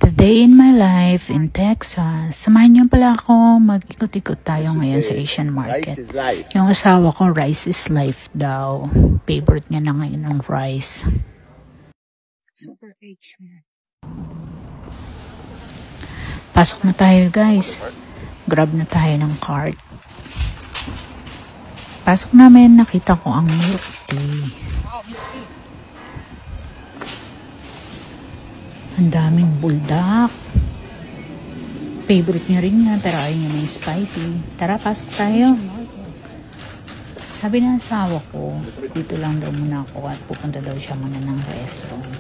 Today in my life in Texas, samahan niyo pala ako, mag-ikot-ikot tayo ngayon sa Asian market. Yung asawa ko, rice is life daw. Favorite niya na ngayon ng rice. Super H, man. Pasok na tayo guys. Grab na tayo ng cart. Pasok namin, nakita ko ang milk tea. Ang daming buldak. Favorite niya rin nga, pero ayaw niya may spicy. Tara, pasok tayo. Sabi ng asawa ko, dito lang daw muna ako at pupunta daw siya muna ng restaurant.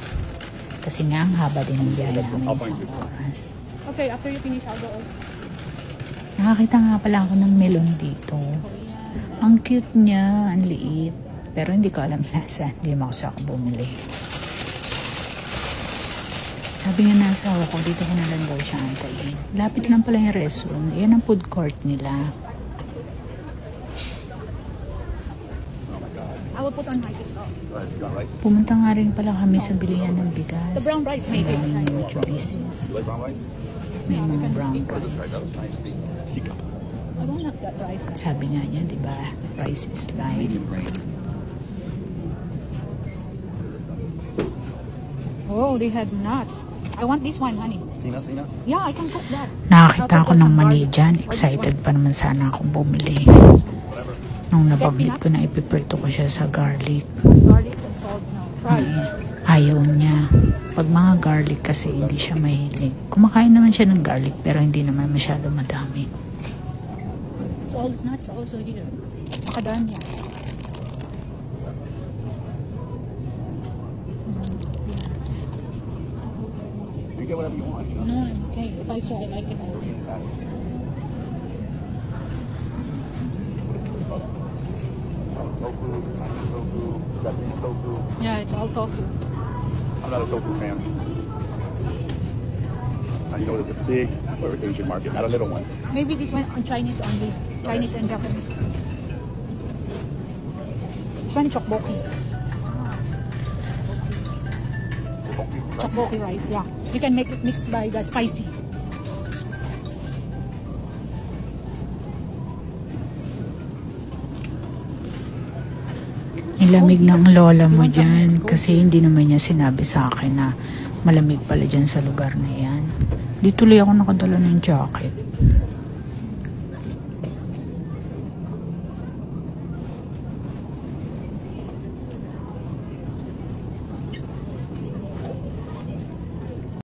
Kasi nga, ang haba din ng biyahe namin isang oras. Okay, after you finish, I'll go. Nakakita nga pala ako ng melon dito. Ang cute niya, ang liit. Pero hindi ko alam lasa. Hindi mo ako bumili. Sabi nga na asawa ko, dito ko na lang daw siya antayin. Lapit lang pala yung restaurant. Yan ang food court nila. I will put on my TikTok. Pumunta nga rin pala kami sa bilihan ng bigas. The brown rice maybe is nice. May mga brown rice. I don't like that rice. Sabi nga niya, di ba? Rice is life. Oh, they have nuts. I want this one, honey. Yeah, I can cook that. Nakakita ako ng mani dyan. Excited pa naman sana akong bumili. Nung nabaglit ko na ipiprito ko siya sa garlic. Garlic and salt now. Fry. Ayaw niya. Pag mga garlic kasi hindi siya mahilig. Kumakain naman siya ng garlic pero hindi naman masyado madami. So all nuts also here. Macadamia. You get whatever you want. You know? No, I'm okay. If I saw I like it, I will. Tofu, Japanese tofu. Yeah, it's all tofu. I'm not a tofu fan. Now you know there's a big Asian market, not a little one. Maybe this one on Chinese only. Chinese and Japanese. This one is tteokbokki. Tteokbokki rice, yeah. You can make it mixed by the spicy. Nilamig ng lola mo dyan kasi hindi naman niya sinabi sa akin na malamig pala dyan sa lugar na yan. Di tuloy ako nakadala ng jacket.